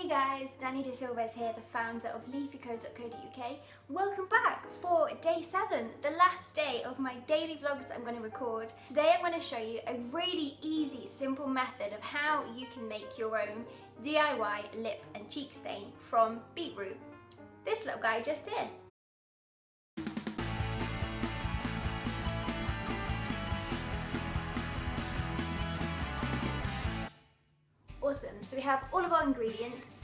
Hey guys, Danny De Silva is here, the founder of Leafeco.co.uk. Welcome back for day 7, the last day of my daily vlogs I'm going to record. Today I'm going to show you a really easy, simple method of how you can make your own DIY lip and cheek stain from beetroot. This little guy just here. Awesome, so we have all of our ingredients.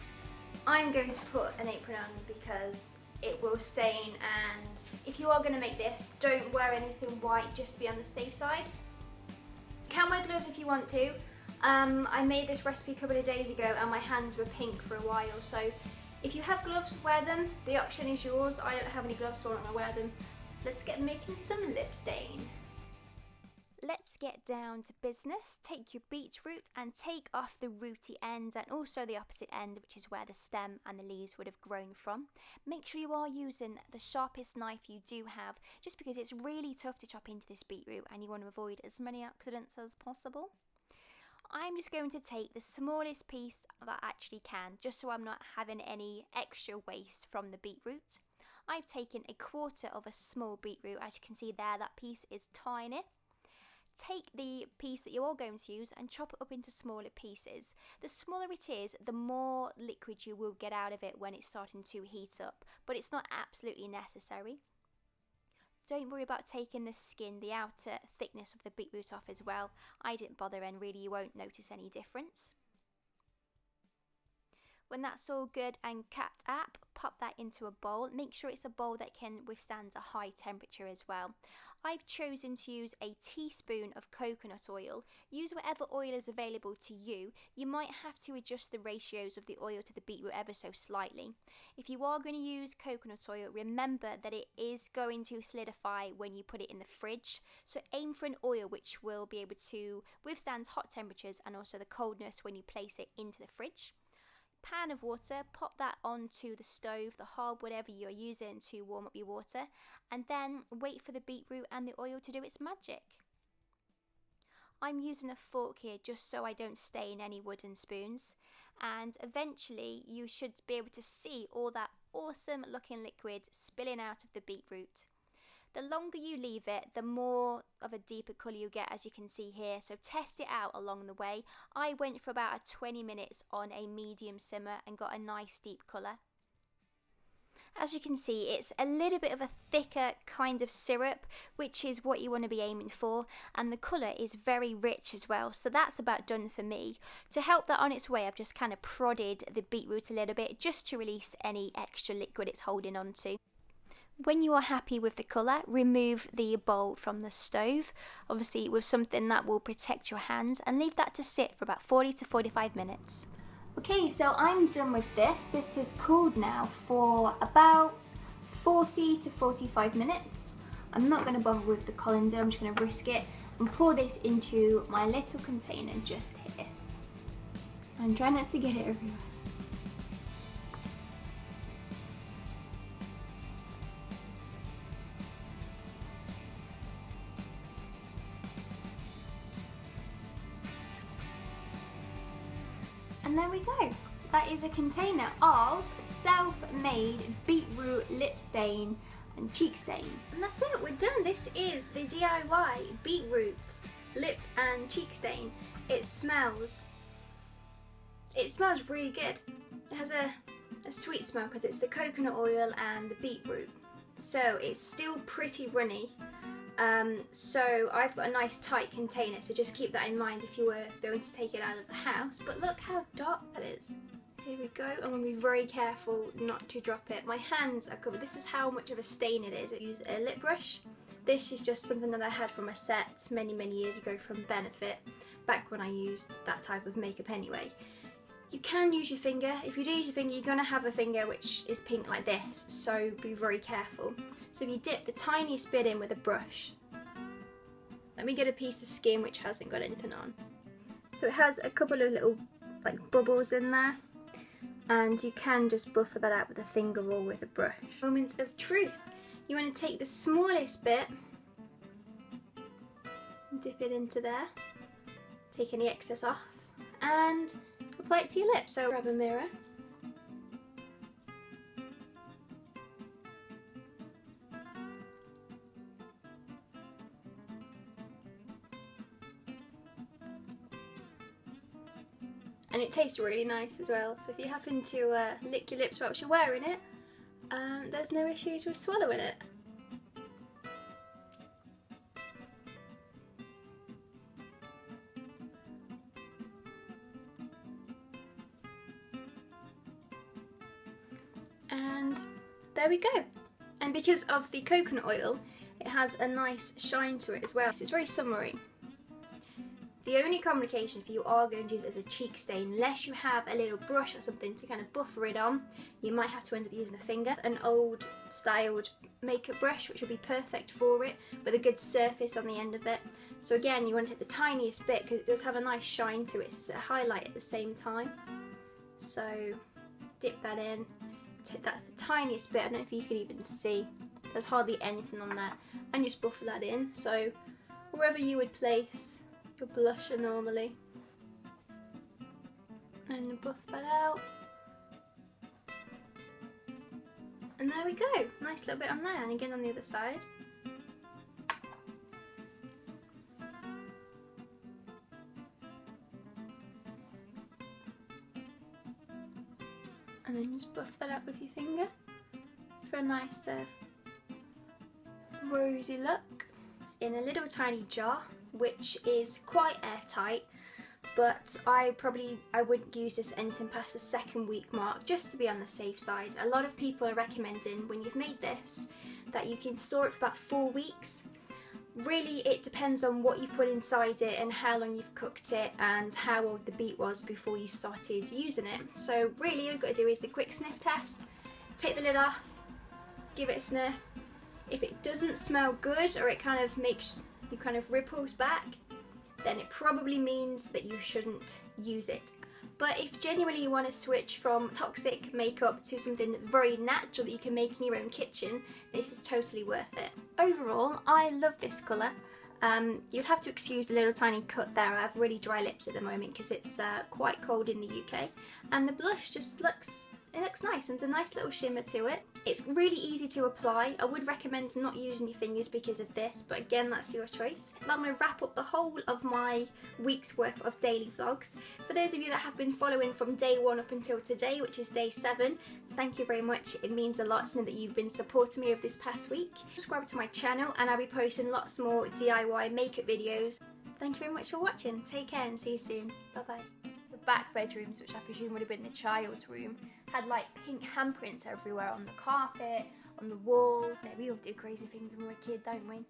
I'm going to put an apron on because it will stain, and if you are going to make this, don't wear anything white just to be on the safe side. You can wear gloves if you want to. I made this recipe a couple of days ago and my hands were pink for a while, so if you have gloves, wear them. The option is yours. I don't have any gloves, so I'm not going to wear them. Let's get making some lip stain. Let's get down to business. Take your beetroot and take off the rooty end and also the opposite end, which is where the stem and the leaves would have grown from. Make sure you are using the sharpest knife you do have, just because it's really tough to chop into this beetroot and you want to avoid as many accidents as possible. I'm just going to take the smallest piece that I actually can, just so I'm not having any extra waste from the beetroot. I've taken a quarter of a small beetroot. As you can see there, that piece is tiny. Take the piece that you're all going to use and chop it up into smaller pieces. The smaller it is, the more liquid you will get out of it when it's starting to heat up, but it's not absolutely necessary. Don't worry about taking the skin, the outer thickness of the beetroot off as well. I didn't bother, and really you won't notice any difference. When that's all good and capped up, pop that into a bowl. Make sure it's a bowl that can withstand a high temperature as well. I've chosen to use a teaspoon of coconut oil. Use whatever oil is available to you. You might have to adjust the ratios of the oil to the beetroot ever so slightly. If you are going to use coconut oil, remember that it is going to solidify when you put it in the fridge. So aim for an oil which will be able to withstand hot temperatures and also the coldness when you place it into the fridge. Pan of water, pop that onto the stove, the hob, whatever you're using to warm up your water, and then wait for the beetroot and the oil to do its magic. I'm using a fork here just so I don't stain any wooden spoons, and eventually you should be able to see all that awesome looking liquid spilling out of the beetroot. The longer you leave it, the more of a deeper colour you get, as you can see here, so test it out along the way. I went for about 20 minutes on a medium simmer and got a nice deep colour. As you can see, it's a little bit of a thicker kind of syrup, which is what you want to be aiming for, and the colour is very rich as well, so that's about done for me. To help that on its way, I've just kind of prodded the beetroot a little bit just to release any extra liquid it's holding on to. When you are happy with the colour, remove the bowl from the stove, obviously with something that will protect your hands, and leave that to sit for about 40 to 45 minutes. Okay, so I'm done with this. This has cooled now for about 40 to 45 minutes. I'm not going to bother with the colander, I'm just going to whisk it and pour this into my little container just here. I'm trying not to get it everywhere. And there we go. That is a container of self-made beetroot lip stain and cheek stain. And that's it, we're done. This is the DIY beetroot lip and cheek stain. It smells really good. It has a sweet smell because it's the coconut oil and the beetroot. So it's still pretty runny. So I've got a nice tight container, so just keep that in mind if you were going to take it out of the house. But look how dark that is. Here we go. I'm going to be very careful not to drop it. My hands are covered. This is how much of a stain it is. I use a lip brush. This is just something that I had from a set many years ago from Benefit, back when I used that type of makeup anyway. You can use your finger. If you do use your finger, you're going to have a finger which is pink like this, so be very careful. So if you dip the tiniest bit in with a brush, let me get a piece of skin which hasn't got anything on. So it has a couple of little like bubbles in there, and you can just buffer that out with a finger or with a brush. Moment of truth. You want to take the smallest bit, dip it into there, take any excess off, and apply it to your lips. So grab a mirror, And it tastes really nice as well, so if you happen to lick your lips whilst you're wearing it, there's no issues with swallowing it. And there we go. And because of the coconut oil, it has a nice shine to it as well. It's very summery. The only complication if you are going to use it as a cheek stain, unless you have a little brush or something to kind of buffer it on, you might have to end up using a finger. An old styled makeup brush, which will be perfect for it, with a good surface on the end of it. So again, you want to take the tiniest bit because it does have a nice shine to it, so it's a highlight at the same time. So dip that in. That's the tiniest bit. I don't know if you can even see. There's hardly anything on there. And just buffer that in. So wherever you would place your blusher normally, and buff that out, and there we go, nice little bit on there, and again on the other side. And then just buff that out with your finger for a nice rosy look. It's in a little tiny jar, which is quite airtight, but I wouldn't use this anything past the 2nd week mark, just to be on the safe side. A lot of people are recommending, when you've made this, that you can store it for about 4 weeks. Really, it depends on what you've put inside it and how long you've cooked it and how old the beet was before you started using it. So really, all you've got to do is the quick sniff test. Take the lid off, give it a sniff. If it doesn't smell good, or it kind of makes you kind of ripples back, then it probably means that you shouldn't use it. But if genuinely you want to switch from toxic makeup to something very natural that you can make in your own kitchen, this is totally worth it. Overall, I love this colour. You'd have to excuse a little tiny cut there. I have really dry lips at the moment because it's quite cold in the UK. And the blush just looks nice, and it's a nice little shimmer to it. It's really easy to apply. I would recommend not using your fingers because of this, but again, that's your choice. I'm going to wrap up the whole of my week's worth of daily vlogs. For those of you that have been following from day 1 up until today, which is day 7, thank you very much. It means a lot to know that you've been supporting me over this past week. Subscribe to my channel and I'll be posting lots more DIY makeup videos. Thank you very much for watching. Take care and see you soon. Bye bye. The back bedrooms, which I presume would have been the child's room, had like pink handprints everywhere on the carpet, on the wall. Yeah, we all do crazy things when we're a kid, don't we?